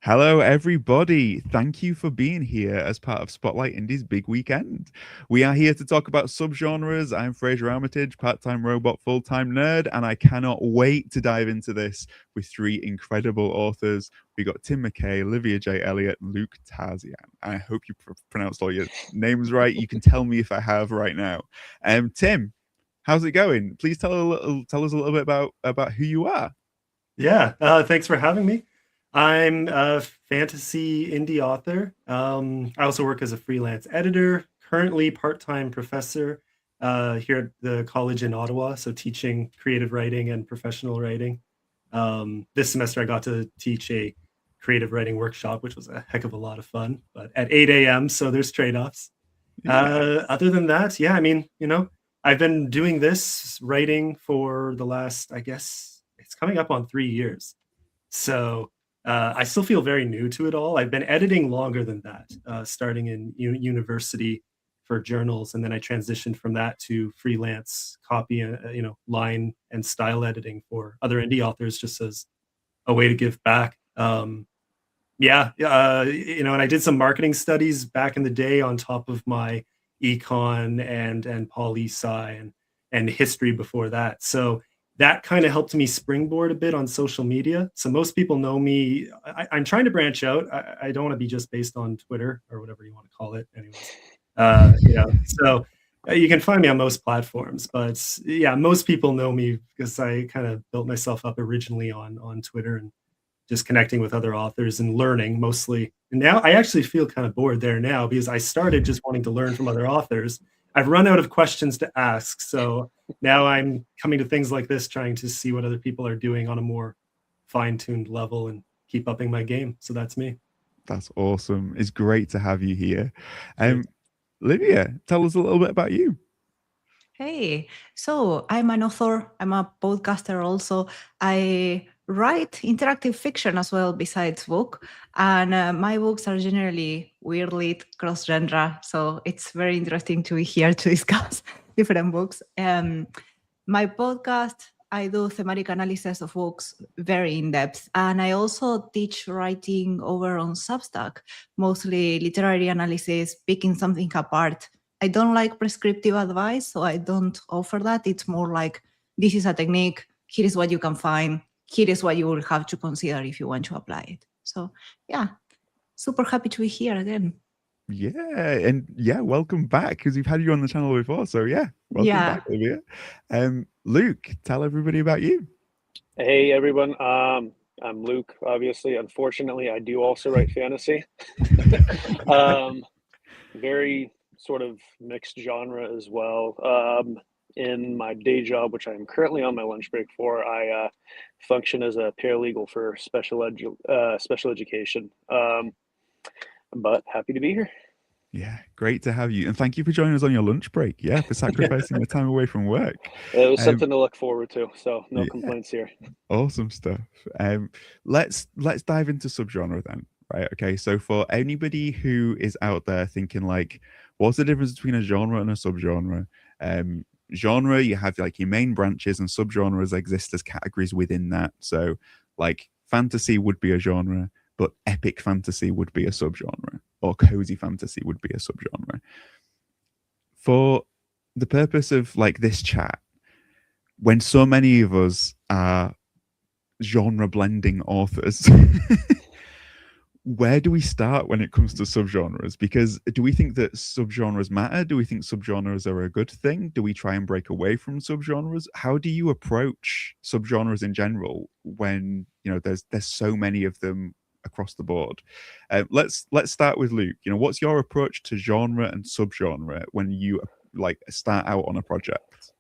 Hello, everybody. Thank you for being here as part of Spotlight Indie's big weekend. We are here to talk about subgenres. I'm Fraser Armitage, part-time robot, full-time nerd, and I cannot wait to dive into this with three incredible authors. We got Tim McKay, Olivia J. Elliott, and Luke Tarzian. I hope you pronounced all your names right. You can tell me if I have right now. Tim, how's it going? Please tell us a little bit about who you are. Yeah, thanks for having me. I'm a fantasy indie author. I also work as a freelance editor, currently part-time professor here at the college in Ottawa, so teaching creative writing and professional writing. This semester I got to teach a creative writing workshop, which was a heck of a lot of fun, but at 8 a.m., so there's trade-offs. Yeah. Other than that, yeah, I mean, I've been doing this writing for the last, I guess, it's coming up on 3 years. So I still feel very new to it all. I've been editing longer than that, starting in university for journals, and then I transitioned from that to freelance copy, line and style editing for other indie authors, just as a way to give back. And I did some marketing studies back in the day on top of my econ and poli sci and history before that. So that kind of helped me springboard a bit on social media. So most people know me. I'm trying to branch out. I don't want to be just based on Twitter or whatever you want to call it. So you can find me on most platforms, but yeah, most people know me because I kind of built myself up originally on Twitter and just connecting with other authors and learning mostly. And now I actually feel kind of bored there now because I started just wanting to learn from other authors. I've run out of questions to ask. So now I'm coming to things like this, trying to see what other people are doing on a more fine-tuned level and keep upping my game. So that's me. That's awesome. It's great to have you here. Great. Olivia, tell us a little bit about you. Hey, so I'm an author, I'm a podcaster also. I write interactive fiction as well besides book, and my books are generally weirdly cross-genre, so it's very interesting to be here to discuss different books. My podcast, I do thematic analysis of books very in depth, and I also teach writing over on Substack, mostly literary analysis, picking something apart. I don't like prescriptive advice, so I don't offer that. It's more like, this is a technique, here is what you can find, here is what you will have to consider if you want to apply it. So yeah, super happy to be here again. Yeah, welcome back because we've had you on the channel before. So yeah, welcome Yeah. back, Olivia. Luke, tell everybody about you. Hey everyone, I'm Luke. Obviously, unfortunately, I do also write fantasy. Very sort of mixed genre as well. In my day job, which I'm currently on my lunch break for, I function as a paralegal for special education. But happy to be here. Yeah, great to have you, and thank you for joining us on your lunch break. Yeah, for sacrificing the time away from work. It was something to look forward to, so no Yeah, complaints here. awesome stuff. Let's dive into subgenre then. Right. Okay. So for anybody who is out there thinking like, what's the difference between a genre and a subgenre? Genre, you have like your main branches, and subgenres exist as categories within that. So like fantasy would be a genre, but epic fantasy would be a subgenre, or cozy fantasy would be a subgenre. For the purpose of like this chat, when so many of us are genre blending authors, where do we start when it comes to subgenres? Because do we think that subgenres matter? Do we think subgenres are a good thing? Do we try and break away from subgenres? How do you approach subgenres in general when there's so many of them across the board? Let's start with Luke. What's your approach to genre and subgenre when you like start out on a project?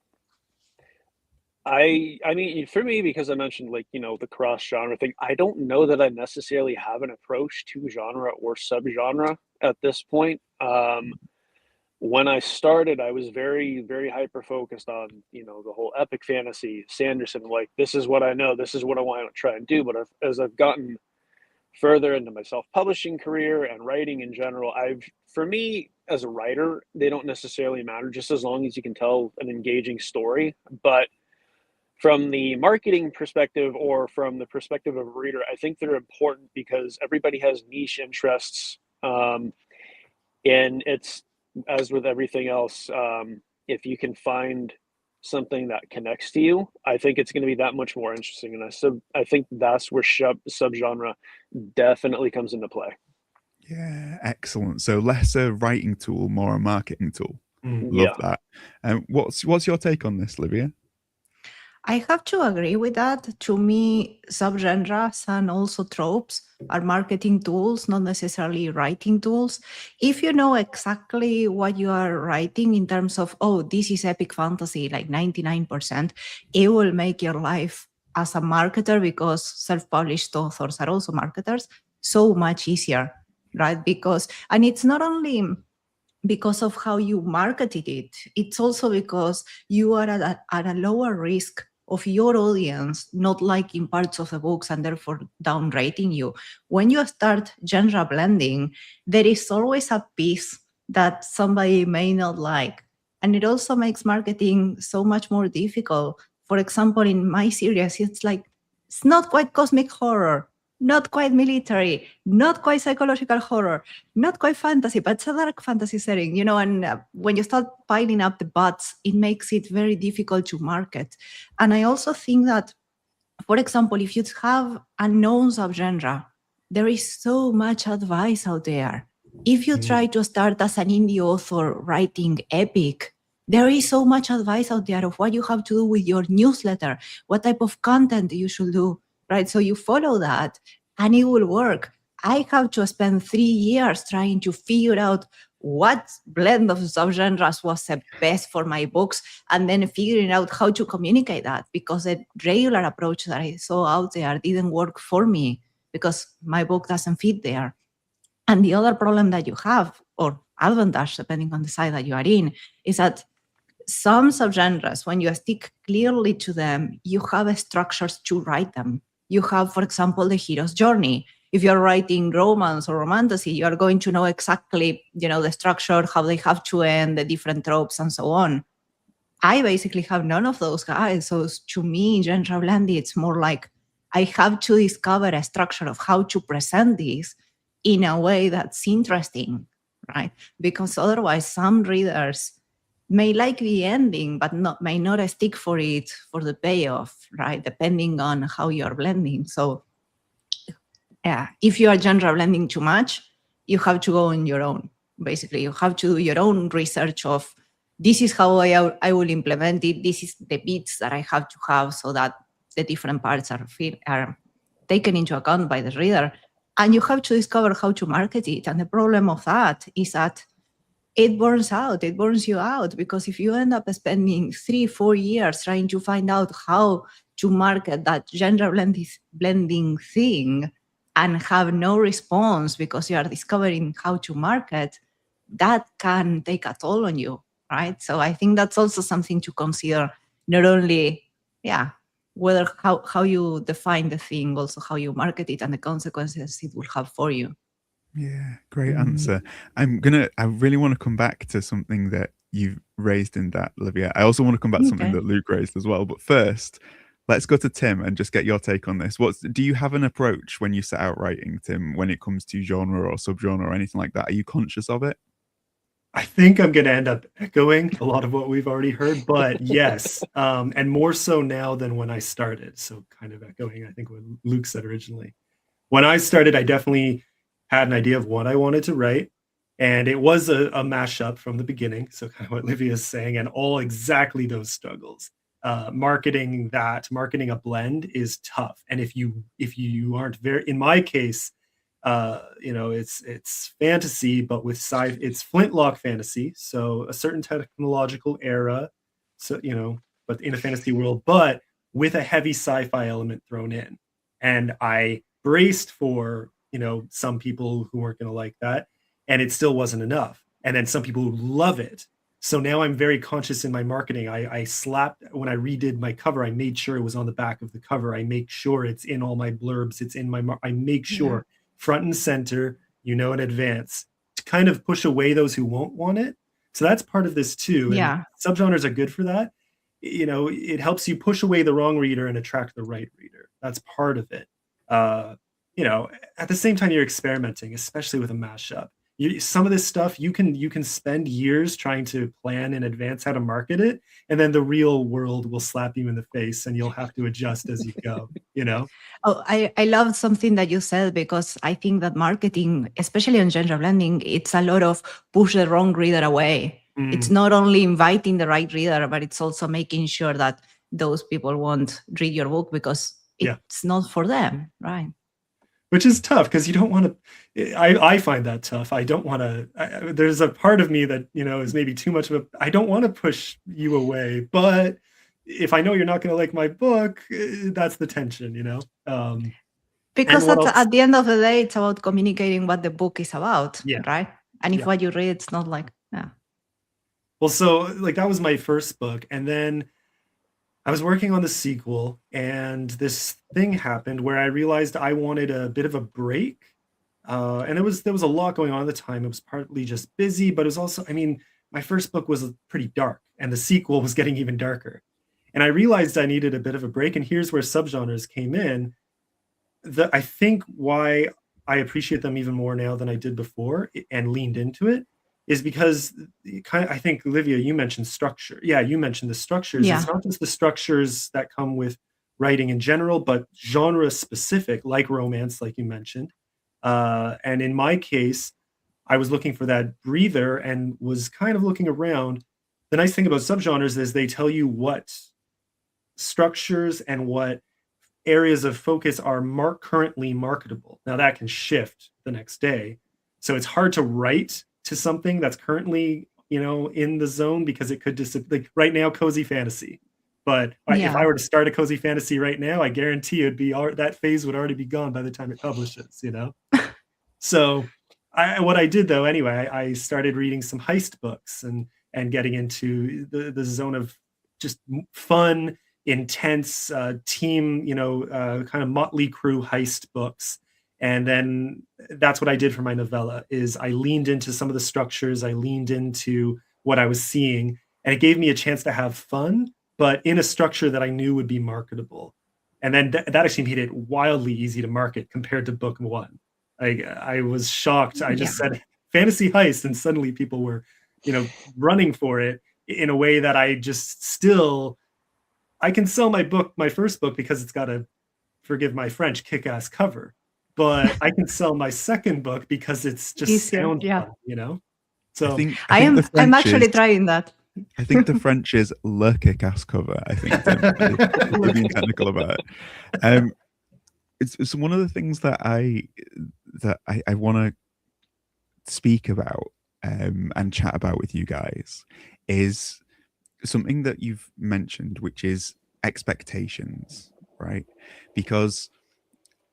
I mean, for me, because I mentioned like, the cross genre thing, I don't know that I necessarily have an approach to genre or subgenre at this point. When I started, I was very, very hyper focused on, the whole epic fantasy, Sanderson, like, this is what I know, this is what I want to try and do. But as I've gotten further into my self-publishing career and writing in general, for me, as a writer, they don't necessarily matter, just as long as you can tell an engaging story. But from the marketing perspective or from the perspective of a reader, I think they're important because everybody has niche interests. And it's, as with everything else, if you can find something that connects to you, I think it's going to be that much more interesting. And I think that's where subgenre definitely comes into play. Yeah, excellent. So less a writing tool, more a marketing tool. Love Yeah. that. What's your take on this, Livia? I have to agree with that. To me, subgenres and also tropes are marketing tools, not necessarily writing tools. If you know exactly what you are writing in terms of, oh, this is epic fantasy, like 99%, it will make your life as a marketer, because self-published authors are also marketers, so much easier, right? And it's not only because of how you marketed it, it's also because you are at a lower risk of your audience not liking parts of the books and therefore downrating you. When you start genre blending, there is always a piece that somebody may not like. And it also makes marketing so much more difficult. For example, in my series, it's not quite cosmic horror, not quite military, not quite psychological horror, not quite fantasy, but it's a dark fantasy setting, and when you start piling up the buts, it makes it very difficult to market. And I also think that, for example, if you have a known subgenre, there is so much advice out there. If you try to start as an indie author writing epic, there is so much advice out there of what you have to do with your newsletter, what type of content you should do, right? So you follow that and it will work. I have to spend 3 years trying to figure out what blend of subgenres was the best for my books, and then figuring out how to communicate that, because the regular approach that I saw out there didn't work for me because my book doesn't fit there. And the other problem that you have, or advantage, depending on the side that you are in, is that some subgenres, when you stick clearly to them, you have structures to write them. You have, for example, the hero's journey. If you're writing romance or romantasy, you are going to know exactly, the structure, how they have to end, the different tropes, and so on. I basically have none of those guys. So to me, genre blending, it's more like I have to discover a structure of how to present this in a way that's interesting, right? Because otherwise, some readers may like the ending, but may not stick for it for the payoff, right? Depending on how you're blending. So yeah, if you are genre blending too much, you have to go on your own. Basically, you have to do your own research of, this is how I will implement it. This is the bits that I have to have so that the different parts are taken into account by the reader. And you have to discover how to market it. And the problem of that is that it burns you out, because if you end up spending 3-4 years trying to find out how to market that genre blending thing and have no response because you are discovering how to market, that can take a toll on you, right? So I think that's also something to consider, not only, whether how you define the thing, also how you market it and the consequences it will have for you. Yeah, great answer. I really want to come back to something that you've raised in that, Olivia. I also want to come back to something that Luke raised as well. But first, let's go to Tim and just get your take on this. Do you have an approach when you set out writing, Tim, when it comes to genre or subgenre or anything like that? Are you conscious of it? I think I'm going to end up echoing a lot of what we've already heard, but yes, and more so now than when I started. So kind of echoing, I think, what Luke said originally. When I started, I definitely had an idea of what I wanted to write, and it was a mashup from the beginning. So kind of what Livia is saying, and all exactly those struggles. Marketing a blend is tough, and if you aren't very, in my case, it's fantasy, but with it's flintlock fantasy, so a certain technological era, so but in a fantasy world, but with a heavy sci-fi element thrown in. And I braced for some people who weren't going to like that, and it still wasn't enough. And then some people who love it. So now I'm very conscious in my marketing. I slapped, when I redid my cover, I made sure it was on the back of the cover. I make sure it's in all my blurbs. It's in I make sure front and center, in advance, to kind of push away those who won't want it. So that's part of this too. Yeah. And subgenres are good for that. it helps you push away the wrong reader and attract the right reader. That's part of it. At the same time, you're experimenting, especially with a mashup. Some of this stuff you can spend years trying to plan in advance how to market it, and then the real world will slap you in the face, and you'll have to adjust as you go. Oh, I love something that you said, because I think that marketing, especially on genre blending, it's a lot of push the wrong reader away. It's not only inviting the right reader, but it's also making sure that those people won't read your book because it's not for them, right? Which is tough, because you don't want to. I find that tough. I don't want to. There's a part of me that is maybe too much of a. I don't want to push you away, but if I know you're not going to like my book, that's the tension, Because at the end of the day, it's about communicating what the book is about, right? And if what you read, it's not like, Well, so that was my first book, and then I was working on the sequel, and this thing happened where I realized I wanted a bit of a break. And there was a lot going on at the time. It was partly just busy, but it was also, my first book was pretty dark, and the sequel was getting even darker. And I realized I needed a bit of a break, and here's where subgenres came in. I think why I appreciate them even more now than I did before and leaned into it is because I think, Olivia, you mentioned structure. Yeah, you mentioned the structures. It's not just the structures that come with writing in general, but genre specific, like romance, like you mentioned. And in my case, I was looking for that breather and was kind of looking around. The nice thing about subgenres is they tell you what structures and what areas of focus are currently marketable. Now that can shift the next day. So it's hard to write to something that's currently, in the zone, because it could just, like right now, cozy fantasy. But if I were to start a cozy fantasy right now, I guarantee it'd be that phase would already be gone by the time it publishes, So what I did though, anyway, I started reading some heist books and getting into the zone of just fun, intense team, kind of motley crew heist books. And then that's what I did for my novella, is I leaned into some of the structures, I leaned into what I was seeing, and it gave me a chance to have fun, but in a structure that I knew would be marketable. And then that actually made it wildly easy to market compared to book one. I was shocked. I just said fantasy heist, and suddenly people were, running for it in a way that I just still, I can sell my first book because it's got a, forgive my French, kick-ass cover. But I can sell my second book because it's just sound fun, So I'm actually trying that. I think the French is le kick-ass cover. I think we're being technical about it. It's one of the things that I want to speak about and chat about with you guys is something that you've mentioned, which is expectations, right? Because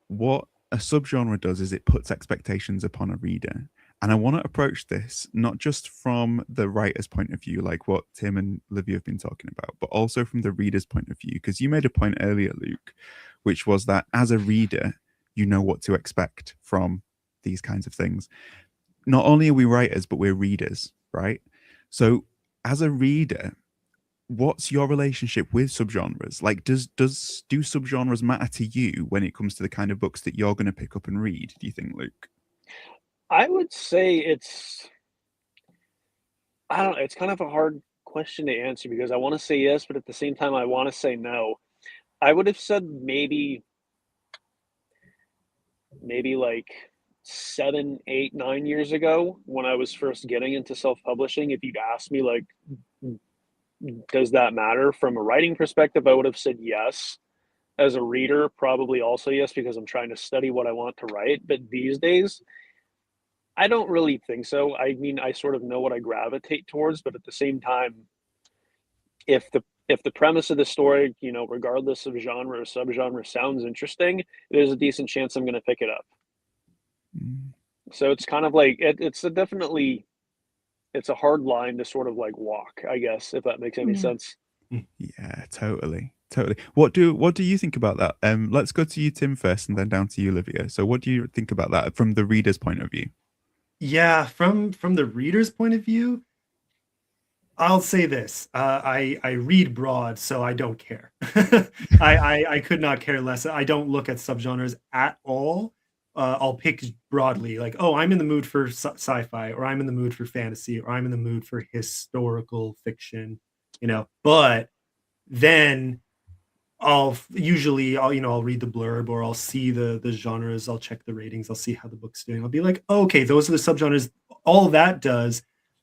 what a subgenre does is it puts expectations upon a reader. And I want to approach this not just from the writer's point of view, like what Tim and Olivia have been talking about, but also from the reader's point of view. Because you made a point earlier, Luke, which was that as a reader, you know what to expect from these kinds of things. Not only are we writers, but we're readers, right? So as a reader, what's your relationship with subgenres? Like, do subgenres matter to you when it comes to the kind of books that you're going to pick up and read? Do you think, Luke? I would say it's kind of a hard question to answer, because I want to say yes, but at the same time, I want to say no. I would have said maybe like 7, 8, 9 years ago, when I was first getting into self-publishing, if you'd asked me, like, does that matter from a writing perspective, I would have said yes. As a reader, probably also yes, because I'm trying to study what I want to write. But these days, I don't really think so. I mean, I sort of know what I gravitate towards, but at the same time, if the premise of the story, regardless of genre or subgenre, sounds interesting, there's a decent chance I'm going to pick it up. So it's kind of like it's a hard line to sort of like walk, I guess, if that makes any sense. Yeah, totally. What do you think about that? Let's go to you, Tim, first, and then down to you, Olivia. So what do you think about that from the reader's point of view? Yeah, from the reader's point of view, I'll say this. I read broad, so I don't care. I could not care less. I don't look at subgenres at all. I'll pick broadly, like, oh, I'm in the mood for sci-fi, or I'm in the mood for fantasy, or I'm in the mood for historical fiction, But then I'll read the blurb, or I'll see the genres, I'll check the ratings, I'll see how the book's doing. I'll be like, oh, okay, those are the subgenres. All that does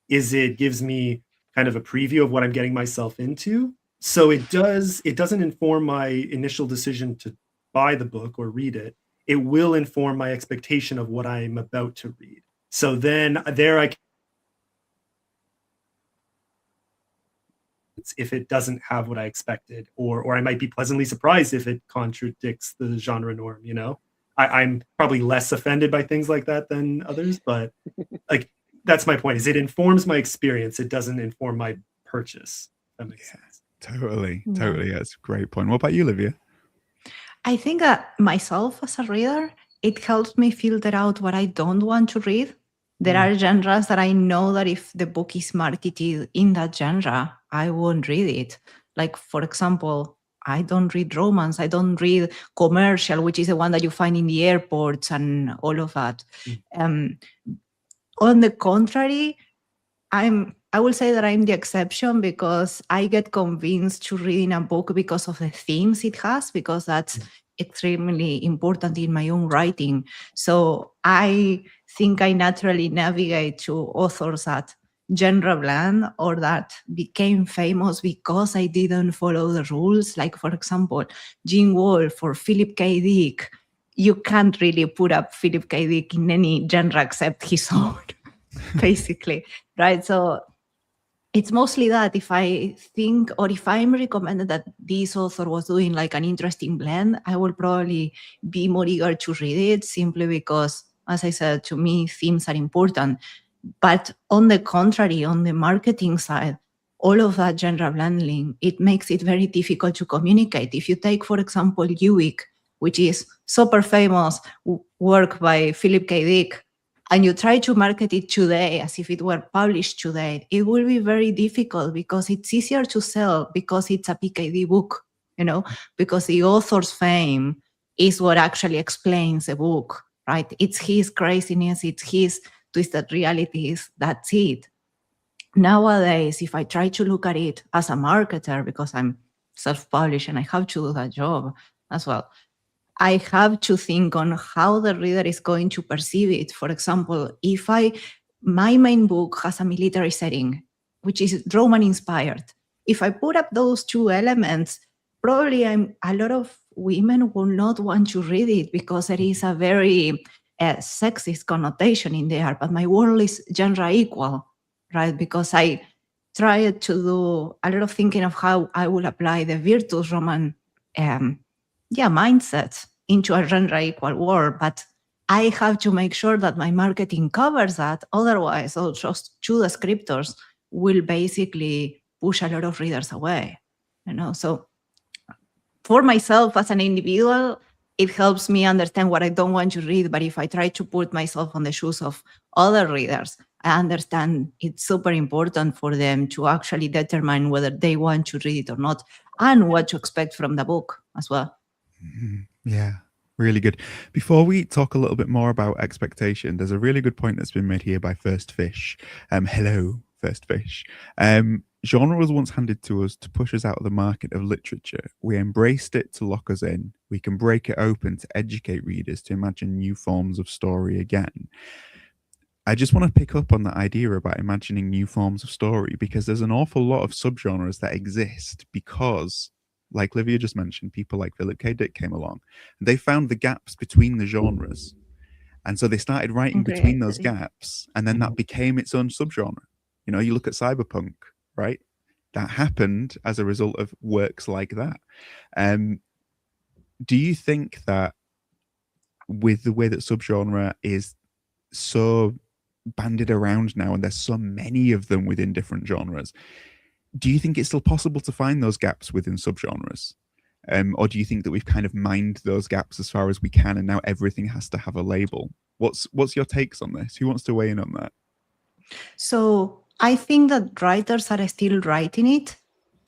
is it gives me kind of a preview of what I'm getting myself into. So it doesn't inform my initial decision to buy the book or read it. It will inform my expectation of what I'm about to read. So then there I can, if it doesn't have what I expected, or I might be pleasantly surprised if it contradicts the genre norm, I'm probably less offended by things like that than others, but like, that's my point, is it informs my experience. It doesn't inform my purchase. If that makes sense. Totally. That's a great point. What about you, Livia? I think myself as a reader, it helps me filter out what I don't want to read. There are genres that I know that if the book is marketed in that genre, I won't read it. Like, for example, I don't read romance. I don't read commercial, which is the one that you find in the airports and all of that. On the contrary, I will say that I'm the exception, because I get convinced to reading a book because of the themes it has, because that's extremely important in my own writing. So I think I naturally navigate to authors that genre blend or that became famous because I didn't follow the rules. Like, for example, Gene Wolfe or Philip K. Dick. You can't really put up Philip K. Dick in any genre except his own, basically, right? So it's mostly that if I think, or if I'm recommended that this author was doing like an interesting blend, I will probably be more eager to read it, simply because, as I said, to me, themes are important. But on the contrary, on the marketing side, all of that genre blending, it makes it very difficult to communicate. If you take, for example, Uwick, which is super famous work by Philip K. Dick, and you try to market it today as if it were published today, it will be very difficult, because it's easier to sell because it's a PKD book, because the author's fame is what actually explains the book, right? It's his craziness, it's his twisted realities, that's it. Nowadays, if I try to look at it as a marketer, because I'm self-published and I have to do that job as well, I have to think on how the reader is going to perceive it. For example, if my main book has a military setting, which is Roman inspired, if I put up those two elements, probably a lot of women will not want to read it, because there is a very sexist connotation in there. But my world is genre equal, right? Because I tried to do a lot of thinking of how I will apply the virtuous Roman mindset into a genre equal world, but I have to make sure that my marketing covers that. Otherwise, those two descriptors will basically push a lot of readers away. So for myself as an individual, it helps me understand what I don't want to read. But if I try to put myself on the shoes of other readers, I understand it's super important for them to actually determine whether they want to read it or not, and what to expect from the book as well. Yeah, really good. Before we talk a little bit more about expectation, there's a really good point that's been made here by First Fish. Hello, First Fish. Genre was once handed to us to push us out of the market of literature. We embraced it to lock us in. We can break it open to educate readers to imagine new forms of story again. I just want to pick up on that idea about imagining new forms of story, because there's an awful lot of subgenres that exist because, like Livia just mentioned, people like Philip K. Dick came along and they found the gaps between the genres. And so they started writing between those gaps, and then that became its own subgenre. You look at cyberpunk, right? That happened as a result of works like that. Do you think that with the way that subgenre is so banded around now, and there's so many of them within different genres, do you think it's still possible to find those gaps within subgenres? Or do you think that we've kind of mined those gaps as far as we can, and now everything has to have a label? What's your takes on this? Who wants to weigh in on that? So I think that writers are still writing it.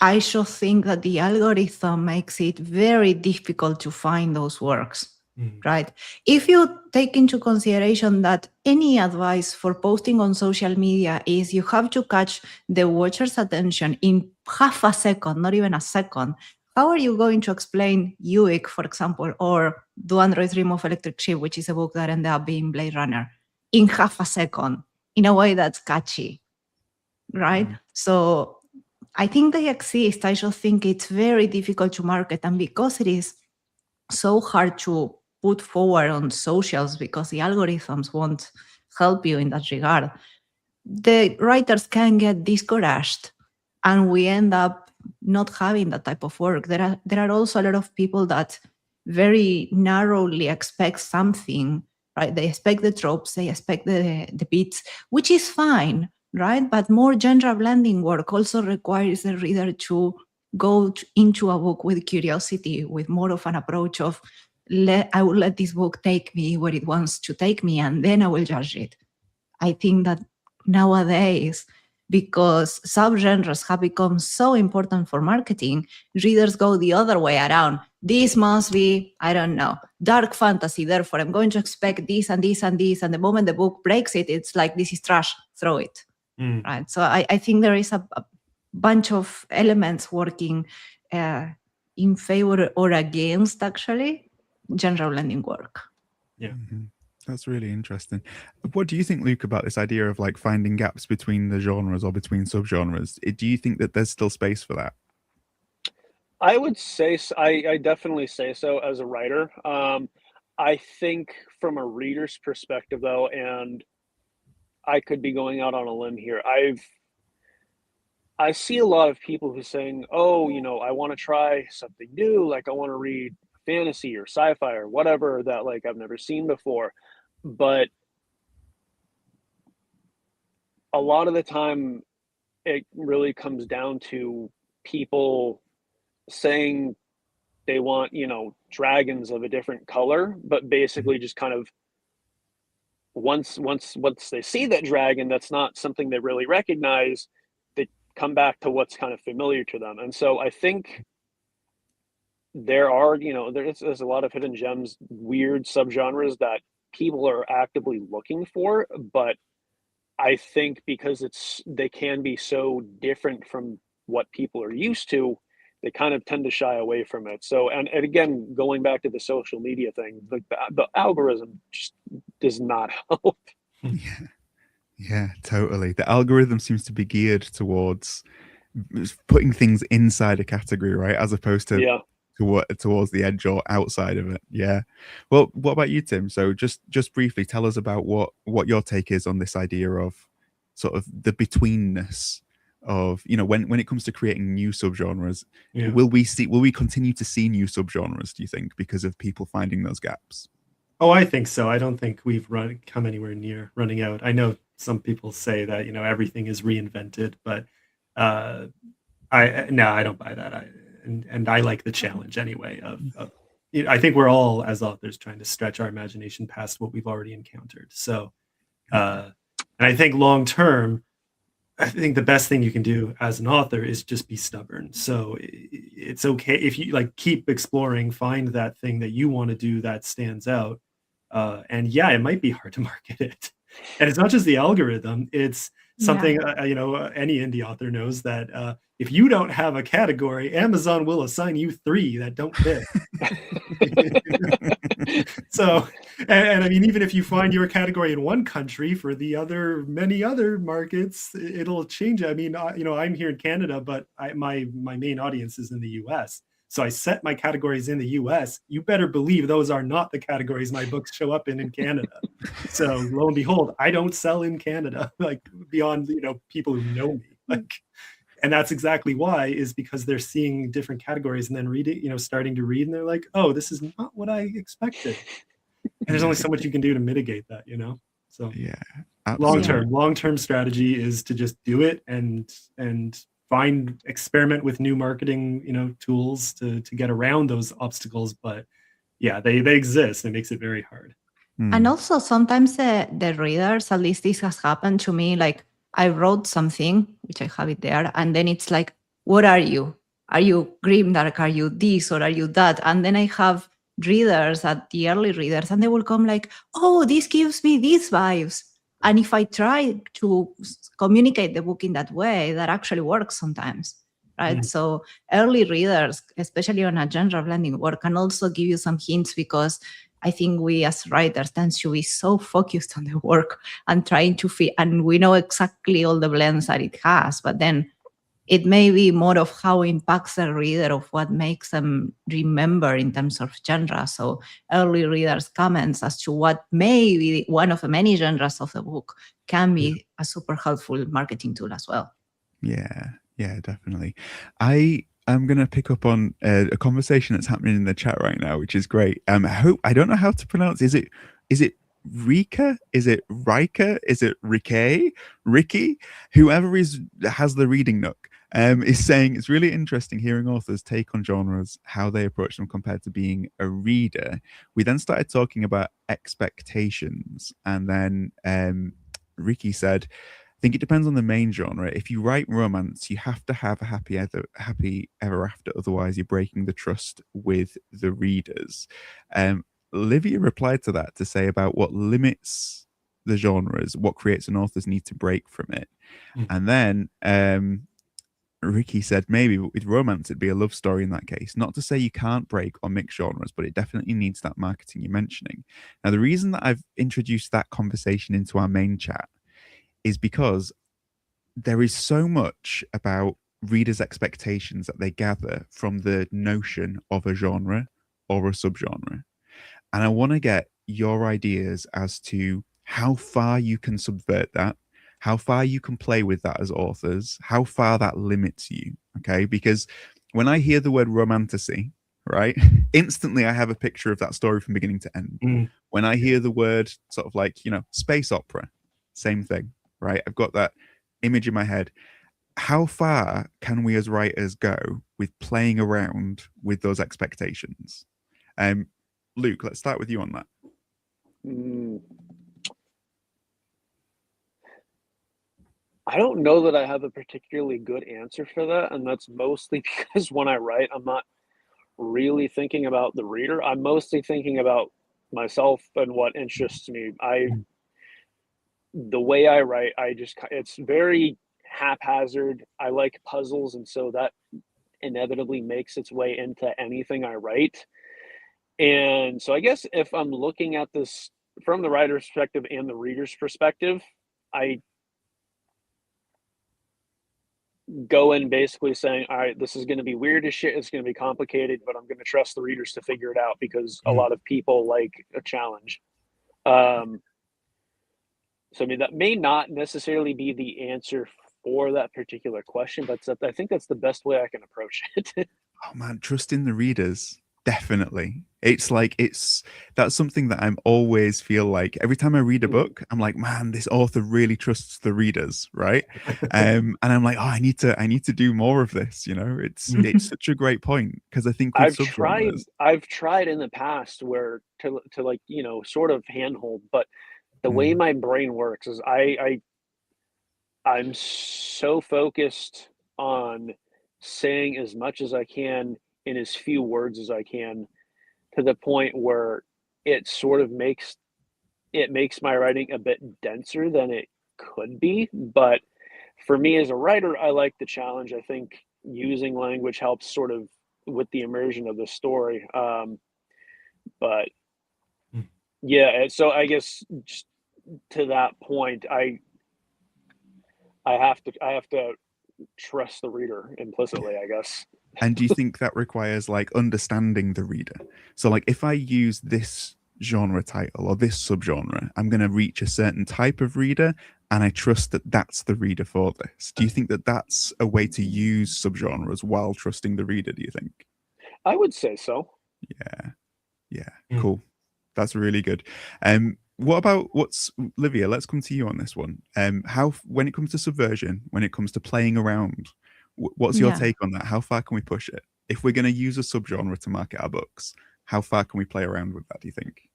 I just think that the algorithm makes it very difficult to find those works, right? If you take into consideration that any advice for posting on social media is you have to catch the watcher's attention in half a second, not even a second, how are you going to explain Buick, for example, or Do Androids Dream of Electric Sheep, which is a book that ended up being Blade Runner, in half a second, in a way that's catchy, right? So I think they exist. I just think it's very difficult to market. And because it is so hard to put forward on socials because the algorithms won't help you in that regard, the writers can get discouraged and we end up not having that type of work. There are also a lot of people that very narrowly expect something, right? They expect the tropes, they expect the beats, which is fine, right? But more genre blending work also requires the reader to go into a book with curiosity, with more of an approach of, I will let this book take me where it wants to take me, and then I will judge it. I think that nowadays, because subgenres have become so important for marketing, readers go the other way around. This must be, I don't know, dark fantasy, therefore I'm going to expect this and this and this, and the moment the book breaks it, it's like, this is trash, throw it. Right? So I think there is a bunch of elements working in favor or against, actually, genre blending work. Yeah. That's really interesting. What do you think, Luke, about this idea of like finding gaps between the genres or between subgenres? Do you think that there's still space for that? I would say so. I definitely say so as a writer. I think from a reader's perspective, though, and I could be going out on a limb here, I see a lot of people who saying, oh, I want to try something new, like I want to read fantasy or sci-fi or whatever that like I've never seen before. But a lot of the time it really comes down to people saying they want, dragons of a different color, but basically just kind of once they see that dragon, that's not something they really recognize, they come back to what's kind of familiar to them. And so I think there are, there's a lot of hidden gems, weird subgenres that people are actively looking for, but I think because they can be so different from what people are used to, they kind of tend to shy away from it. So, and again, going back to the social media thing, the algorithm just does not help. Yeah, totally. The algorithm seems to be geared towards putting things inside a category, right, as opposed to towards the edge or outside of it. Yeah. Well, what about you, Tim? So just briefly tell us about what your take is on this idea of sort of the betweenness of, when it comes to creating new subgenres. Will we continue to see new subgenres, do you think, because of people finding those gaps? Oh, I think so. I don't think we've come anywhere near running out. I know some people say that everything is reinvented, but I don't buy that. And I like the challenge anyway of I think we're all, as authors, trying to stretch our imagination past what we've already encountered. So and I think long term, I think the best thing you can do as an author is just be stubborn. So it's okay if you keep exploring, find that thing that you want to do that stands out. And yeah, it might be hard to market it. And it's not just the algorithm, it's something, any indie author knows that if you don't have a category, Amazon will assign you 3 that don't fit. So, and I mean, even if you find your category in one country, for the many other markets, it'll change. I mean, I'm here in Canada, but my main audience is in the US. So I set my categories in the US. You better believe those are not the categories my books show up in Canada. So lo and behold, I don't sell in Canada, beyond, people who know me. And that's exactly why, is because they're seeing different categories and then reading, starting to read, and they're like, oh, this is not what I expected. And there's only so much you can do to mitigate that, So yeah, long-term strategy is to just do it and experiment with new marketing, tools to get around those obstacles. But yeah, they exist. It makes it very hard. And also sometimes the readers, at least this has happened to me, I wrote something, which I have it there, and then it's like, what are you? Are you grimdark? Are you this or are you that? And then I have readers at the early readers, and they will come like, oh, this gives me these vibes. And if I try to communicate the book in that way, that actually works sometimes, right? So early readers, especially on a genre blending work, can also give you some hints, because I think we as writers tend to be so focused on the work and trying to fit, and we know exactly all the blends that it has, but then it may be more of how it impacts the reader, of what makes them remember in terms of genre. So early readers' comments as to what may be one of the many genres of the book can be a super helpful marketing tool as well. Yeah, definitely. I'm gonna pick up on a conversation that's happening in the chat right now, which is great. I don't know how to pronounce. Is it Rika? Is it Rika? Is it Ricky? Whoever has the reading nook is saying it's really interesting hearing authors take on genres, how they approach them compared to being a reader. We then started talking about expectations, and then Ricky said, I think it depends on the main genre. If you write romance, you have to have a happy ever after. Otherwise, you're breaking the trust with the readers. Livia replied to that to say about what limits the genres, what creates an author's need to break from it. And then Ricky said maybe with romance, it'd be a love story in that case. Not to say you can't break or mix genres, but it definitely needs that marketing you're mentioning. Now, the reason that I've introduced that conversation into our main chat is because there is so much about readers' expectations that they gather from the notion of a genre or a subgenre. And I want to get your ideas as to how far you can subvert that, how far you can play with that as authors, how far that limits you, okay? Because when I hear the word romantasy, right, instantly I have a picture of that story from beginning to end. When I hear the word sort of like, space opera, same thing, right? I've got that image in my head. How far can we as writers go with playing around with those expectations? Luke, let's start with you on that. I don't know that I have a particularly good answer for that, and that's mostly because when I write, I'm not really thinking about the reader. I'm mostly thinking about myself and what interests me. The way I write, it's very haphazard. I like puzzles, and so that inevitably makes its way into anything I write. And so I guess if I'm looking at this from the writer's perspective and the reader's perspective, I go in basically saying, all right, this is going to be weird as shit. It's going to be complicated, but I'm going to trust the readers to figure it out, because a lot of people like a challenge. So I mean, that may not necessarily be the answer for that particular question, but I think that's the best way I can approach it. Oh man, trusting the readers. Definitely. That's something that I'm always feel like every time I read a book, I'm like, man, this author really trusts the readers, right? And I'm like, oh, I need to do more of this, It's such a great point, because I think with I've tried in the past where to like, sort of handhold, but the way my brain works is I'm so focused on saying as much as I can in as few words as I can, to the point where it sort of makes my writing a bit denser than it could be. But for me as a writer, I like the challenge. I think using language helps sort of with the immersion of the story. But yeah, so I guess just to that point, I have to trust the reader implicitly, I guess. And do you think that requires like understanding the reader? So like if I use this genre title or this subgenre, I'm going to reach a certain type of reader, and I trust that that's the reader for this. Do you think that that's a way to use subgenres while trusting the reader, do you think? I would say so. Yeah. Cool. That's really good. What about Livia? Let's come to you on this one. How, when it comes to subversion, when it comes to playing around, what's your take on that? How far can we push it? If we're going to use a subgenre to market our books, how far can we play around with that, do you think?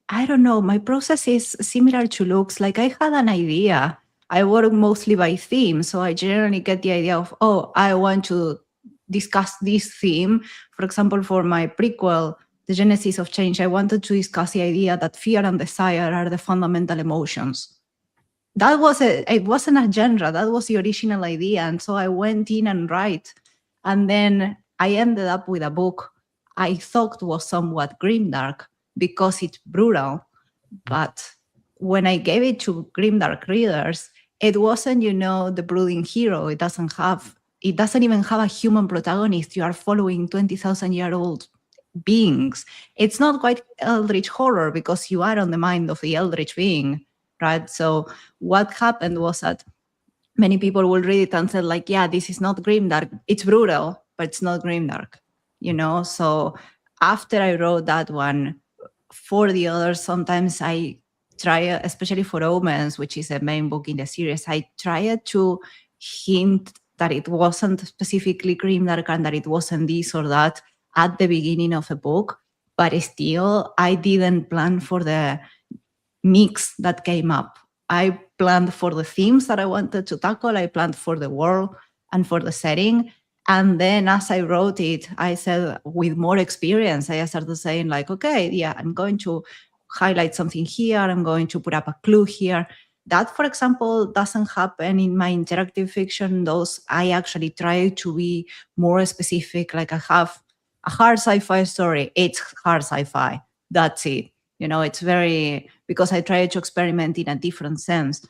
I don't know. My process is similar to Luke's. Like I had an idea. I work mostly by theme. So I generally get the idea of, oh, I want to discuss this theme. For example, for my prequel, The Genesis of Change, I wanted to discuss the idea that fear and desire are the fundamental emotions. That was it wasn't a genre. That was the original idea. And so I went in and write. And then I ended up with a book I thought was somewhat grimdark because it's brutal. But when I gave it to grimdark readers, it wasn't, the brooding hero. It doesn't even have a human protagonist. You are following 20,000-year-old beings. It's not quite eldritch horror because you are on the mind of the eldritch being, right? So what happened was that many people will read it and say, like, yeah, this is not grimdark. It's brutal, but it's not grimdark, So after I wrote that one, for the others, sometimes I try, especially for Omens, which is the main book in the series, I tried to hint that it wasn't specifically grimdark and that it wasn't this or that at the beginning of the book, but still I didn't plan for the mix that came up. I planned for the themes that I wanted to tackle. I planned for the world and for the setting. And then as I wrote it, I said, with more experience, I started saying like, okay, yeah, I'm going to highlight something here. I'm going to put up a clue here. That, for example, doesn't happen in my interactive fiction. Those I actually try to be more specific. Like I have a hard sci-fi story. It's hard sci-fi. That's it. It's very, because I try to experiment in a different sense.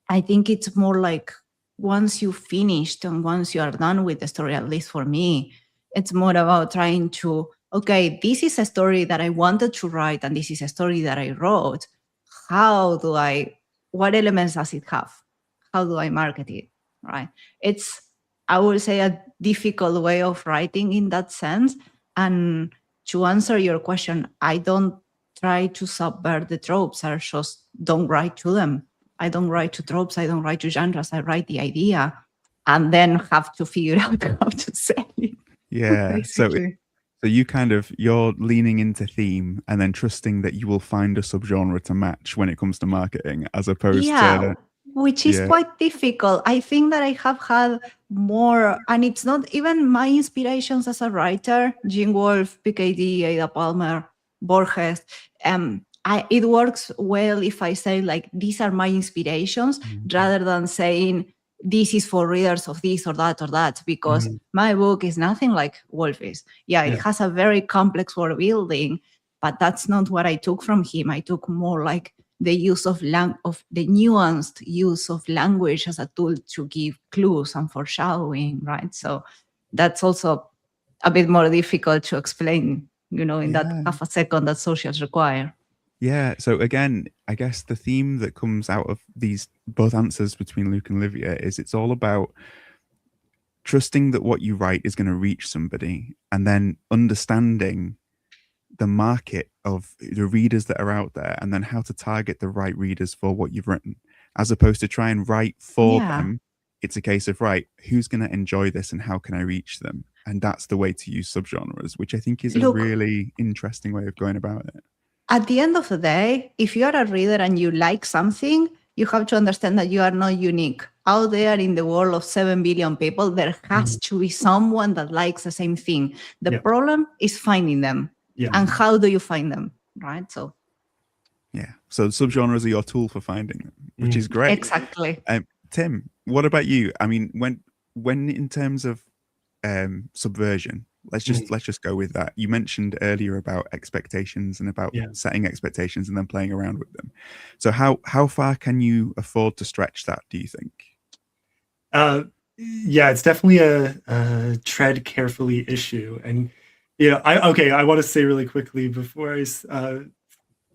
I think it's more like once you finished and once you are done with the story, at least for me, it's more about trying to, okay, this is a story that I wanted to write and this is a story that I wrote. What elements does it have? How do I market it, right? It's, I would say, a difficult way of writing in that sense. And to answer your question, I don't try to subvert the tropes. I just don't write to them. I don't write to tropes. I don't write to genres. I write the idea and then have to figure out how to sell it. Yeah. Basically. So you're leaning into theme and then trusting that you will find a subgenre to match when it comes to marketing, as opposed to which is quite difficult. I think that I have had more, and it's not even my inspirations as a writer, Gene Wolfe, PKD, Ada Palmer, Borges. It works well if I say like, these are my inspirations, rather than saying, this is for readers of this or that, because my book is nothing like Wolfe's. It has a very complex world building, but that's not what I took from him. I took more like the use of the nuanced use of language as a tool to give clues and foreshadowing, right? So that's also a bit more difficult to explain, in that half a second that socials require. Yeah. So again, I guess the theme that comes out of these both answers between Luke and Livia is it's all about trusting that what you write is going to reach somebody, and then understanding the market of the readers that are out there, and then how to target the right readers for what you've written, as opposed to try and write for them. It's a case of, right, who's going to enjoy this and how can I reach them? And that's the way to use subgenres, which I think is a really interesting way of going about it. At the end of the day, if you are a reader and you like something, you have to understand that you are not unique. Out there in the world of 7 billion people, there has to be someone that likes the same thing. The problem is finding them. And how do you find them, right? So subgenres are your tool for finding them, which is great. Exactly. Tim, what about you? I mean, when in terms of subversion, let's just go with that. You mentioned earlier about expectations and about setting expectations and then playing around with them. So how far can you afford to stretch that, do you think? It's definitely a tread carefully issue. And I want to say really quickly before I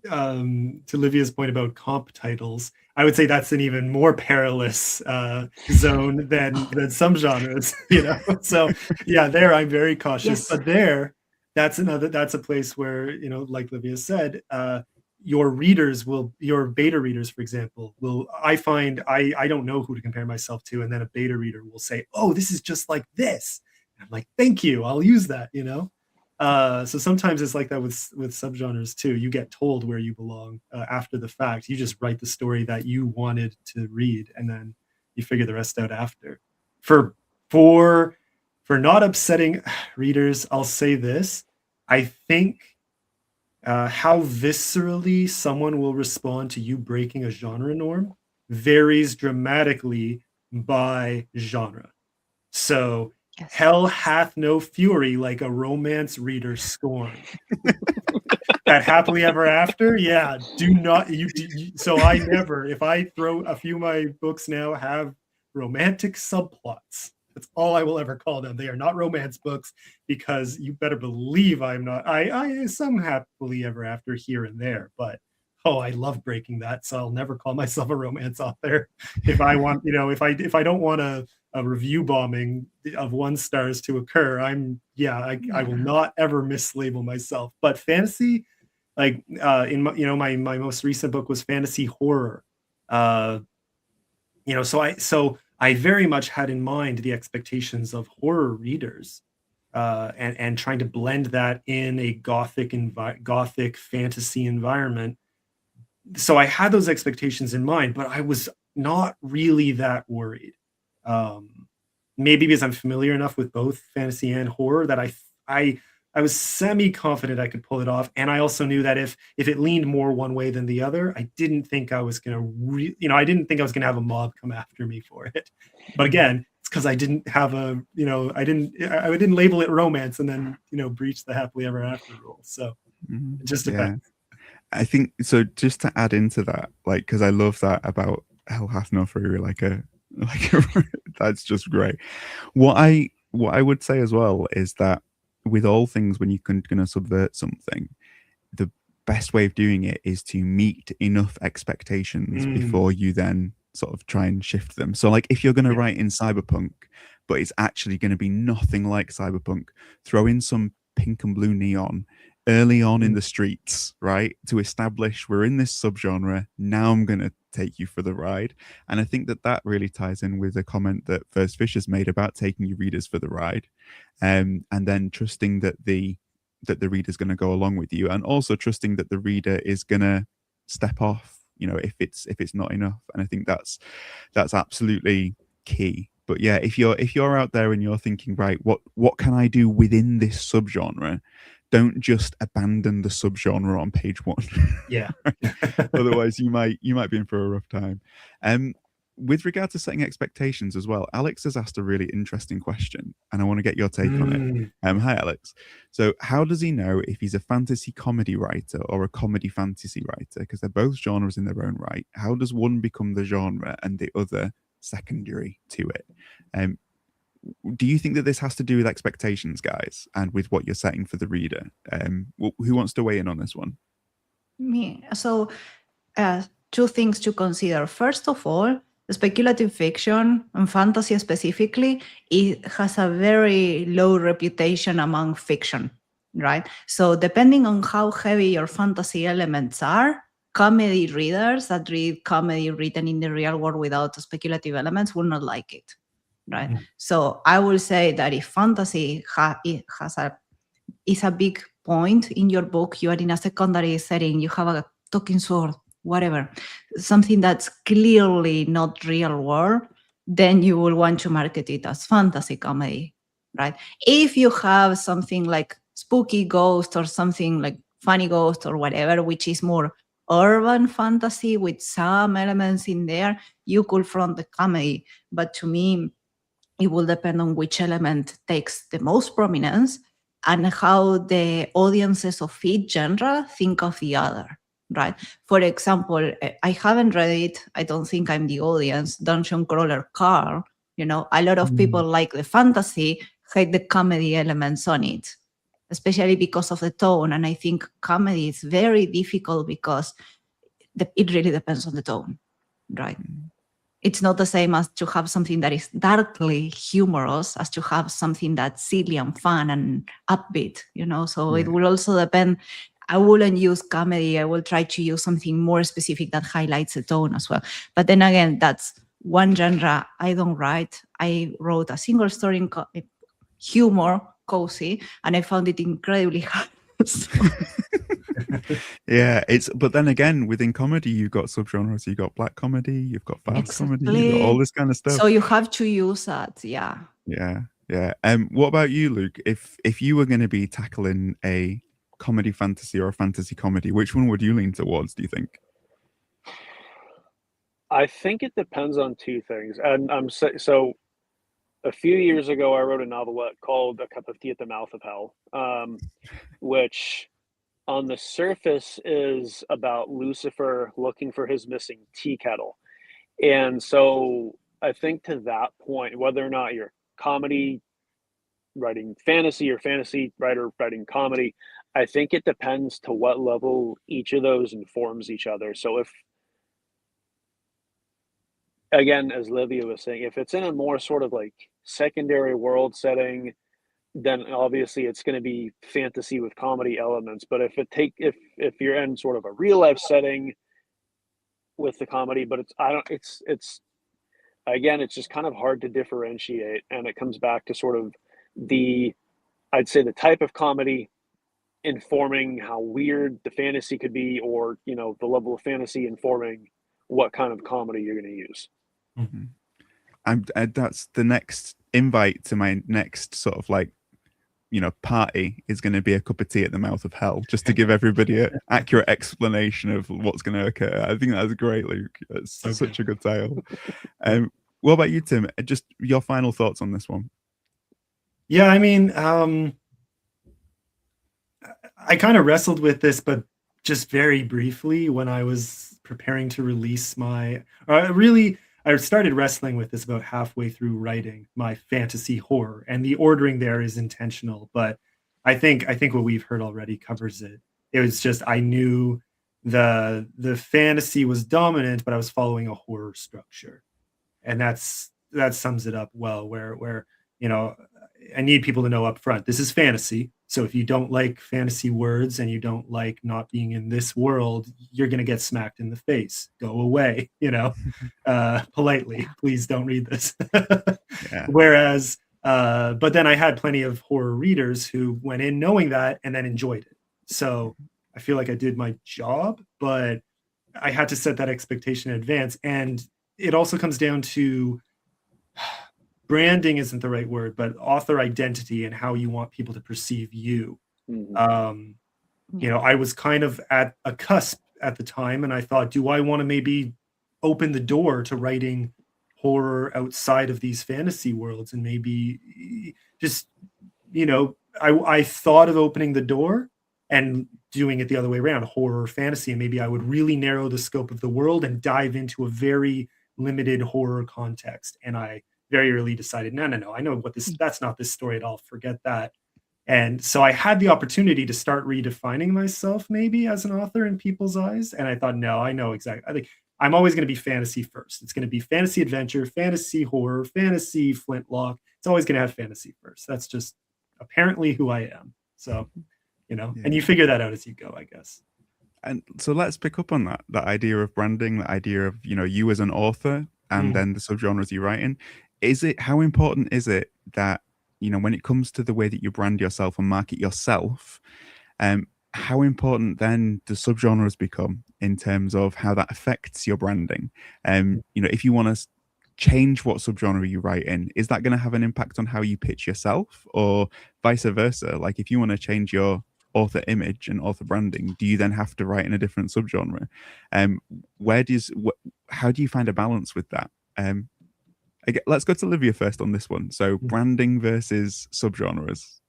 to Livia's point about comp titles, I would say that's an even more perilous zone than some genres, So there I'm very cautious. But that's a place where, like Livia said, your beta readers, for example, I find I don't know who to compare myself to, and then a beta reader will say, oh, this is just like this. And I'm like, thank you, I'll use that, So sometimes it's like that with subgenres too. You get told where you belong after the fact. You just write the story that you wanted to read, and then you figure the rest out after. For not upsetting readers, I'll say this. I think how viscerally someone will respond to you breaking a genre norm varies dramatically by genre. So Yes. hell hath no fury like a romance reader scorn. That happily ever after, yeah, do not so I never, if I throw a few of my books now have romantic subplots, that's all I will ever call them. They are not romance books, because you better believe I'm not. I some happily ever after here and there, but I love breaking that, so I'll never call myself a romance author. If I want, if I don't want a review bombing of 1 stars to occur, I will not ever mislabel myself. But fantasy, like in my most recent book was fantasy horror. So I very much had in mind the expectations of horror readers, and trying to blend that in a gothic fantasy environment. So I had those expectations in mind, but I was not really that worried. Maybe because I'm familiar enough with both fantasy and horror that I was semi-confident I could pull it off. And I also knew that if it leaned more one way than the other, I didn't think I was going to I didn't think I was going to have a mob come after me for it. But again, it's because I didn't have I didn't label it romance and then, breach the happily ever after rule. So it just depends. Yeah. I think so. Just to add into that, like, because I love that about hell hath no fury like a that's just great. What I would say as well is that with all things, when you're going to subvert something, the best way of doing it is to meet enough expectations before you then sort of try and shift them. So like if you're going to write in cyberpunk, but it's actually going to be nothing like cyberpunk, throw in some pink and blue neon early on in the streets, right? To establish we're in this subgenre. Now I'm going to take you for the ride. And I think that really ties in with a comment that First Fish has made about taking your readers for the ride, and then trusting that the reader's going to go along with you, and also trusting that the reader is going to step off, if it's not enough. And I think that's absolutely key. But yeah, if you're out there and you're thinking, right, what can I do within this subgenre? Don't just abandon the subgenre on page 1. Yeah. Otherwise, you might be in for a rough time. With regard to setting expectations as well, Alex has asked a really interesting question, and I want to get your take on it. Hi, Alex. So how does he know if he's a fantasy comedy writer or a comedy fantasy writer? Because they're both genres in their own right. How does one become the genre and the other secondary to it? Do you think that this has to do with expectations, guys, and with what you're setting for the reader? Who wants to weigh in on this one? Me. So 2 things to consider. First of all, speculative fiction and fantasy specifically, it has a very low reputation among fiction, right? So depending on how heavy your fantasy elements are, comedy readers that read comedy written in the real world without speculative elements will not like it. Right. So I will say that if fantasy is a big point in your book, you are in a secondary setting, you have a talking sword, whatever, something that's clearly not real world, then you will want to market it as fantasy comedy, right? If you have something like spooky ghost or something like funny ghost or whatever, which is more urban fantasy with some elements in there, you could front the comedy. But to me, it will depend on which element takes the most prominence and how the audiences of each genre think of the other, right? For example, I haven't read it. I don't think I'm the audience. Dungeon Crawler Carl, a lot of people like the fantasy, hate the comedy elements on it, especially because of the tone. And I think comedy is very difficult because it really depends on the tone, right? It's not the same as to have something that is darkly humorous as to have something that's silly and fun and upbeat, So it will also depend. I wouldn't use comedy. I will try to use something more specific that highlights the tone as well. But then again, that's one genre I don't write. I wrote a single story in humor cozy, and I found it incredibly hard. So, Yeah, but then again, within comedy, you've got subgenres. You've got black comedy, you've got fast comedy, you've got all exactly. this kind of stuff. So you have to use that. Yeah. Yeah. What about you, Luke? If you were going to be tackling a comedy fantasy or a fantasy comedy, which one would you lean towards, do you think? I think it depends on two things. And so a few years ago, I wrote a novelette called A Cup of Tea at the Mouth of Hell, which on the surface is about Lucifer looking for his missing tea kettle. And so I think to that point, whether or not you're comedy writing fantasy or fantasy writer writing comedy, I think it depends to what level each of those informs each other. So if, again, as Livia was saying, if it's in a more sort of like secondary world setting, then obviously it's going to be fantasy with comedy elements. But if you're in sort of a real life setting with the comedy, but it's again, it's just kind of hard to differentiate, and it comes back to sort of I'd say the type of comedy informing how weird the fantasy could be, or the level of fantasy informing what kind of comedy you're going to use. Mm-hmm. That's the next invite to my next sort of like party is going to be a cup of tea at the mouth of hell, just to give everybody an accurate explanation of what's going to occur. I think that's great, Luke. That's such a good title. What about you, Tim? Just your final thoughts on this one. Yeah, I mean, I kind of wrestled with this, but just very briefly when I was preparing to release I started wrestling with this about halfway through writing my fantasy horror, and the ordering there is intentional, but I think what we've heard already covers it. It was just, I knew the fantasy was dominant, but I was following a horror structure, and that sums it up well, where I need people to know up front, this is fantasy. So if you don't like fantasy words and you don't like not being in this world, you're going to get smacked in the face. Go away, politely. Please don't read this. Yeah. Whereas, but then I had plenty of horror readers who went in knowing that and then enjoyed it. So I feel like I did my job, but I had to set that expectation in advance. And it also comes down to branding isn't the right word, but author identity and how you want people to perceive you. Mm-hmm. I was kind of at a cusp at the time, and I thought, do I want to maybe open the door to writing horror outside of these fantasy worlds? And maybe just, I thought of opening the door and doing it the other way around, horror, fantasy, and maybe I would really narrow the scope of the world and dive into a very limited horror context. And I very early decided, no, I know that's not this story at all. Forget that. And so I had the opportunity to start redefining myself maybe as an author in people's eyes. And I thought, no, I know exactly. I think I'm always going to be fantasy first. It's going to be fantasy adventure, fantasy horror, fantasy flintlock. It's always going to have fantasy first. That's just apparently who I am. So, and you figure that out as you go, I guess. And so let's pick up on that idea of branding, the idea of, you as an author and then the subgenres you write in. How important is it that, when it comes to the way that you brand yourself and market yourself, how important then do subgenres become in terms of how that affects your branding? If you want to change what subgenre you write in, is that going to have an impact on how you pitch yourself, or vice versa? Like if you want to change your author image and author branding, do you then have to write in a different subgenre? How do you find a balance with that? Let's go to Livia first on this one. So branding versus subgenres.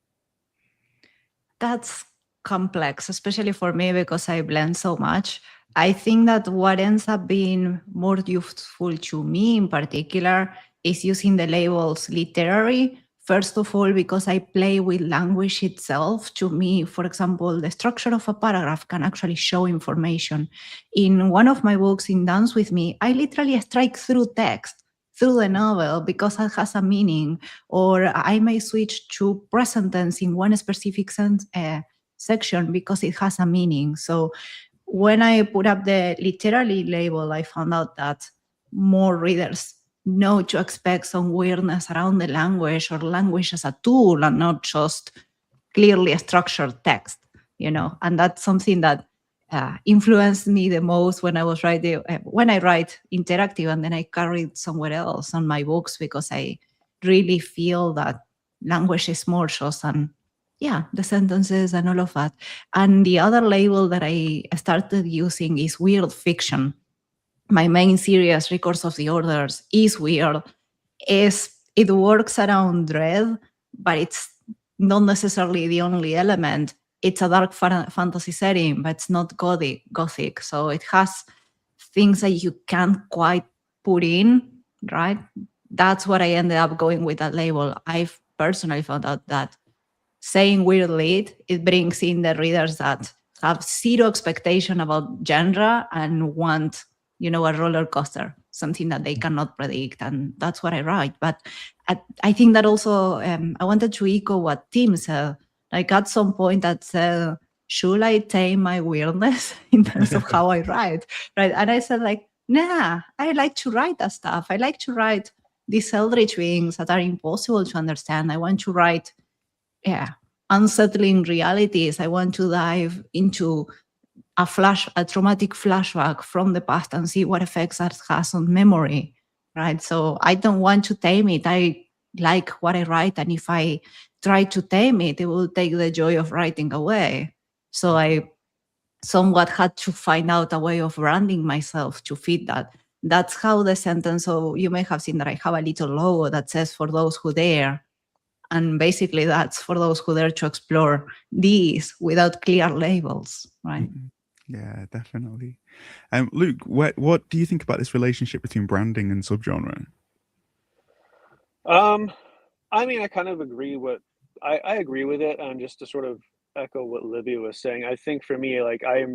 That's complex, especially for me because I blend so much. I think that what ends up being more useful to me in particular is using the labels literary. First of all, because I play with language itself. To me, for example, the structure of a paragraph can actually show information. In one of my books, In Dance With Me, I literally strike through text, through the novel, because it has a meaning. Or I may switch to present tense in one specific section because it has a meaning. So when I put up the literary label, I found out that more readers know to expect some weirdness around the language, or language as a tool and not just clearly structured text, and that's something that influenced me the most when I was writing, when I write interactive, and then I carry it somewhere else on my books, because I really feel that language is more just than the sentences and all of that. And the other label that I started using is weird fiction. My main series, Records of the Orders, is weird. It works around dread, but it's not necessarily the only element. It's a dark fantasy setting, but it's not gothic. So it has things that you can't quite put in, right? That's what I ended up going with that label. I've personally found out that saying weird lead, it brings in the readers that have zero expectation about genre and want, a roller coaster, something that they cannot predict. And that's what I write. But I think that also, I wanted to echo what Tim said. Like at some point that said, should I tame my weirdness in terms of how I write? Right. And I said like, nah, I like to write that stuff. I like to write these eldritch beings that are impossible to understand. I want to write unsettling realities. I want to dive into a traumatic flashback from the past and see what effects that has on memory, right? So I don't want to tame it. I like what I write, and if I try to tame it, it will take the joy of writing away. So I somewhat had to find out a way of branding myself to fit that. That's how the sentence, so you may have seen that I have a little logo that says, "For those who dare." And basically that's for those who dare to explore these without clear labels, right? Yeah, definitely. Luke, what do you think about this relationship between branding and subgenre? I mean, I kind of agree with I agree with it. And just to sort of echo what Livia was saying, I think for me, like I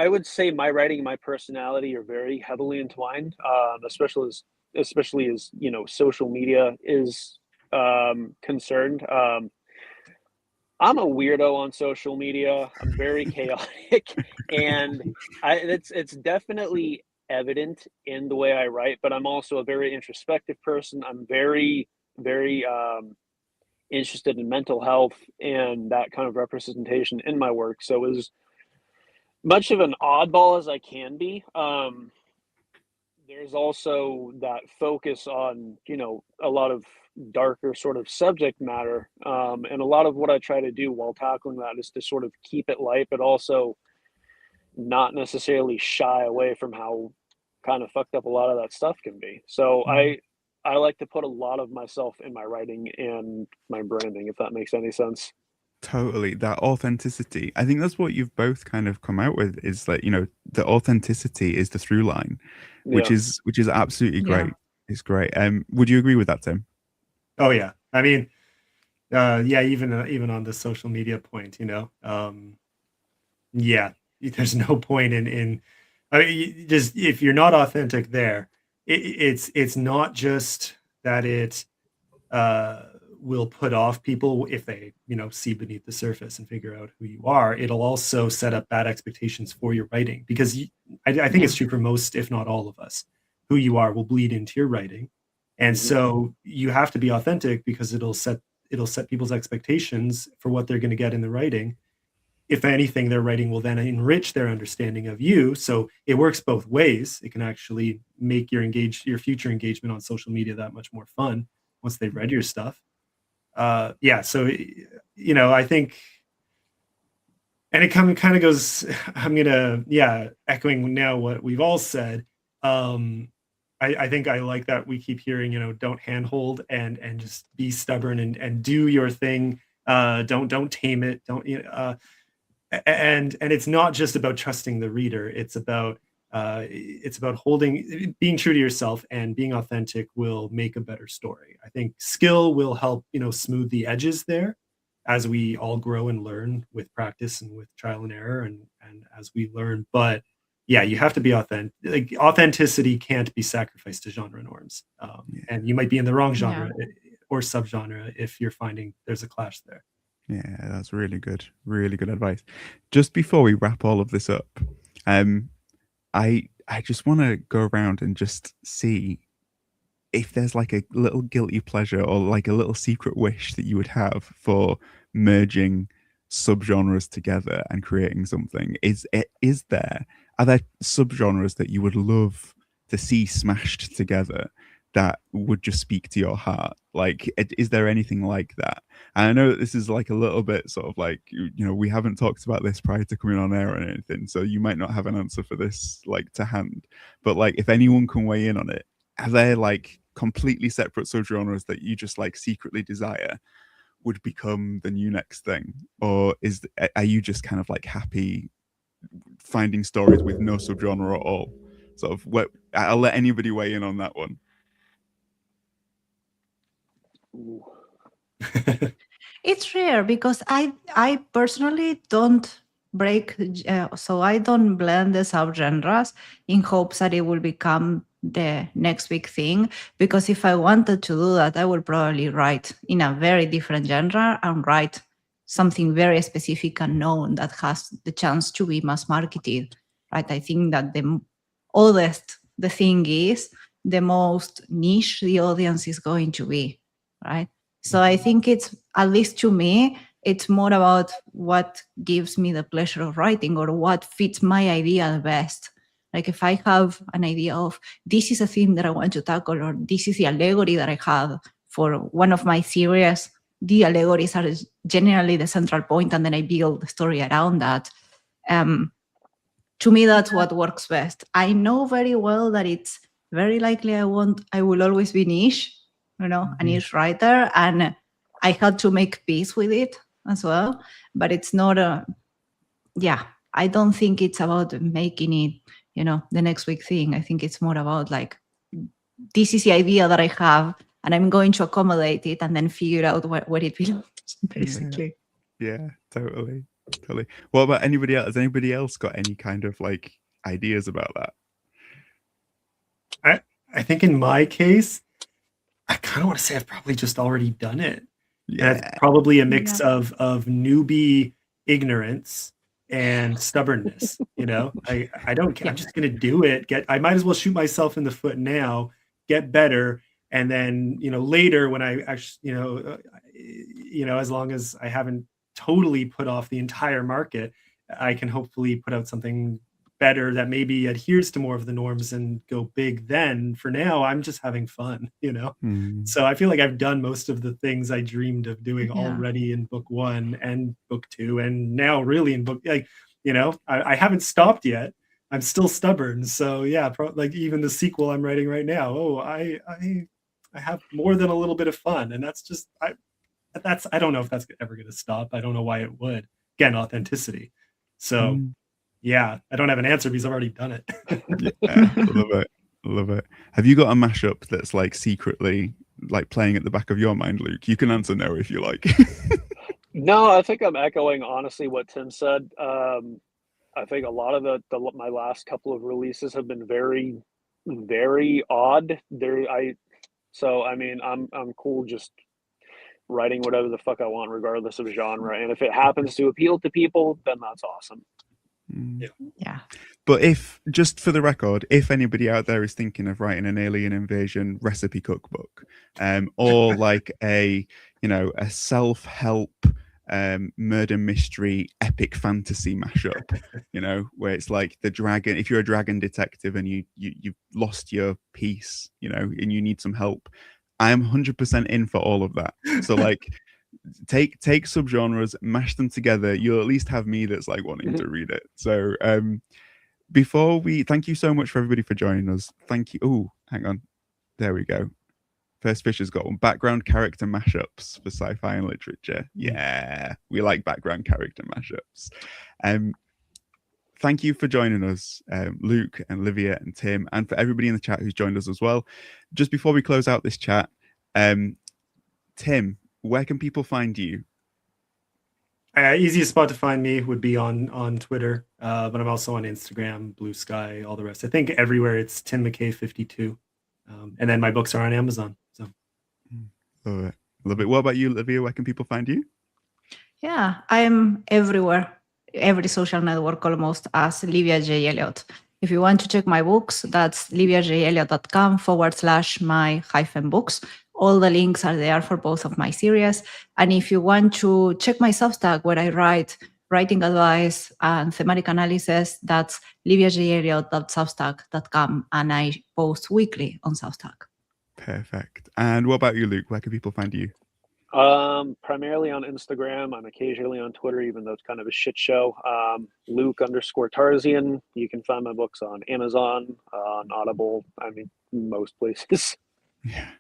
would say my writing and my personality are very heavily entwined, especially as social media is concerned. I'm a weirdo on social media. I'm very chaotic, and it's definitely evident in the way I write. But I'm also a very introspective person. I'm very interested in mental health and that kind of representation in my work. So as much of an oddball as I can be, there's also that focus on, a lot of darker sort of subject matter. And a lot of what I try to do while tackling that is to sort of keep it light, but also not necessarily shy away from how kind of fucked up a lot of that stuff can be. So I like to put a lot of myself in my writing and my branding, if that makes any sense. Totally, that authenticity. I think that's what you've both kind of come out with, is that the authenticity is the through line, which is absolutely great. Yeah. It's great. Would you agree with that, Tim? Oh yeah, I mean, even on the social media point, there's no point in I mean, just if you're not authentic there, it's not just that it will put off people if they see beneath the surface and figure out who you are. It'll also set up bad expectations for your writing, because I think it's true for most, if not all of us. Who you are will bleed into your writing, and so you have to be authentic, because it'll set people's expectations for what they're going to get in the writing. If anything, their writing will then enrich their understanding of you. So it works both ways. It can actually make your future engagement on social media that much more fun once they've read your stuff. So I think, and it kind of goes, I'm gonna echoing now what we've all said. I think I like that we keep hearing, don't handhold and just be stubborn and do your thing. Don't tame it. Don't and it's not just about trusting the reader. It's about being true to yourself, and being authentic will make a better story. I think skill will help, smooth the edges there, as we all grow and learn with practice and with trial and error, and as we learn. But yeah, you have to be authentic. Like, authenticity can't be sacrificed to genre norms. And you might be in the wrong genre or subgenre if you're finding there's a clash there. Yeah, that's really good advice. Just before we wrap all of this up, I I just want to go around and just see if there's like a little guilty pleasure or like a little secret wish that you would have for merging subgenres together and creating something. Are there subgenres that you would love to see smashed together that would just speak to your heart? Like, is there anything like that? And I know that this is like a little bit sort of like, we haven't talked about this prior to coming on air or anything, so you might not have an answer for this like to hand. But like, if anyone can weigh in on it, are there like completely separate subgenres that you just like secretly desire would become the new next thing? Or are you just kind of like happy finding stories with no subgenre at all? Sort of I'll let anybody weigh in on that one. It's rare because I personally don't break, so I don't blend the subgenres in hopes that it will become the next big thing. Because if I wanted to do that, I would probably write in a very different genre and write something very specific and known that has the chance to be mass marketed, right? I think that the oldest the thing is, the most niche the audience is going to be, right? So I think it's, at least to me, it's more about what gives me the pleasure of writing or what fits my idea the best. Like if I have an idea of this is a theme that I want to tackle, or this is the allegory that I have for one of my series, the allegories are generally the central point, and then I build the story around that. To me, that's what works best. I know very well that it's very likely I will always be niche, a niche writer, and I had to make peace with it as well. But it's not I don't think it's about making it, the next big thing. I think it's more about like, this is the idea that I have, and I'm going to accommodate it and then figure out where it belongs, basically. Yeah, totally. What about anybody else? Has anybody else got any kind of like ideas about that? I think in my case, I kind of want to say I've probably just already done it. Yeah. That's probably a mix of newbie ignorance and stubbornness. I don't care. I'm just gonna do it. I might as well shoot myself in the foot now, get better, and then later when I actually as long as I haven't totally put off the entire market, I can hopefully put out something better that maybe adheres to more of the norms and go big. Then for now, I'm just having fun, So I feel like I've done most of the things I dreamed of doing already in book 1 and book 2, and now really in book, I haven't stopped yet. I'm still stubborn. So yeah, like even the sequel I'm writing right now, I have more than a little bit of fun, and that's just I don't know if that's ever going to stop. I don't know why it would. Again, authenticity. So yeah, I don't have an answer because I've already done it. Yeah, love it. Have you got a mashup that's like secretly like playing at the back of your mind, Luke? You can answer no if you like. No, I think I'm echoing honestly what Tim said. I think a lot of my last couple of releases have been very, very odd. I'm cool just writing whatever the fuck I want, regardless of genre. And if it happens to appeal to people, then that's awesome. Yeah. But just for the record, if anybody out there is thinking of writing an alien invasion recipe cookbook, or like a self-help murder mystery epic fantasy mashup, where it's like the dragon, if you're a dragon detective and you've lost your piece, and you need some help, I'm 100% in for all of that. So like take subgenres, mash them together. You'll at least have me that's like wanting to read it. So thank you so much for everybody for joining us. Thank you. Oh, hang on. There we go. First Fish has got one. Background character mashups for sci-fi and literature. Yeah, we like background character mashups. Thank you for joining us, Luke and Livia and Tim, and for everybody in the chat who's joined us as well. Just before we close out this chat, Tim, where can people find you? Easiest spot to find me would be on Twitter, but I'm also on Instagram, Blue Sky, all the rest. I think everywhere it's Tim McKay 52, and then my books are on Amazon. So, love it. What about you, Livia? Where can people find you? Yeah, I'm everywhere, every social network almost, as Livia J. Elliott. If you want to check my books, that's liviajelliot.com/my-books. All the links are there for both of my series. And if you want to check my Substack, where I write writing advice and thematic analysis, that's liviajelliot.substack.com, and I post weekly on Substack. Perfect. And what about you, Luke? Where can people find you? Primarily on Instagram. I'm occasionally on Twitter, even though it's kind of a shit show. Luke_Tarzian. You can find my books on Amazon, on Audible. I mean, most places. Yeah.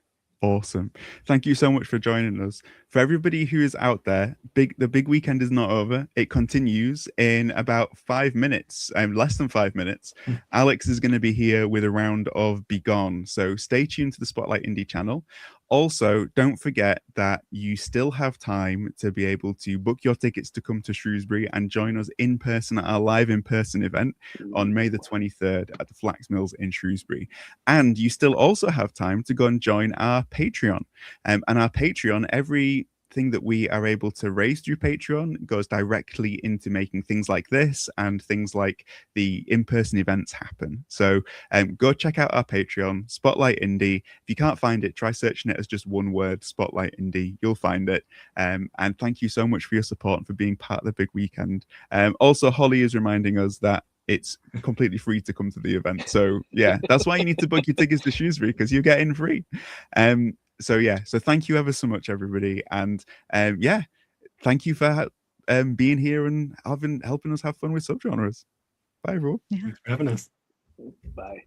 Awesome. Thank you so much for joining us. For everybody who is out there, the big weekend is not over. It continues in about 5 minutes, less than 5 minutes. Alex is going to be here with a round of Be Gone. So stay tuned to the Spotlight Indie channel. Also, don't forget that you still have time to be able to book your tickets to come to Shrewsbury and join us in person at our live in-person event on May the 23rd at the Flax Mills in Shrewsbury. And you still also have time to go and join our Patreon. And our Patreon, everything that we are able to raise through Patreon goes directly into making things like this and things like the in-person events happen. So go check out our Patreon, Spotlight Indie. If you can't find it, try searching it as just one word, Spotlight Indie. You'll find it. And thank you so much for your support and for being part of the big weekend. Also, Holly is reminding us that it's completely free to come to the event. So yeah, that's why you need to book your tickets to Shrewsbury, because you get in free. So thank you ever so much, everybody. And yeah, thank you for being here and helping us have fun with subgenres. Bye, everyone. Yeah. Thanks for having us. Bye.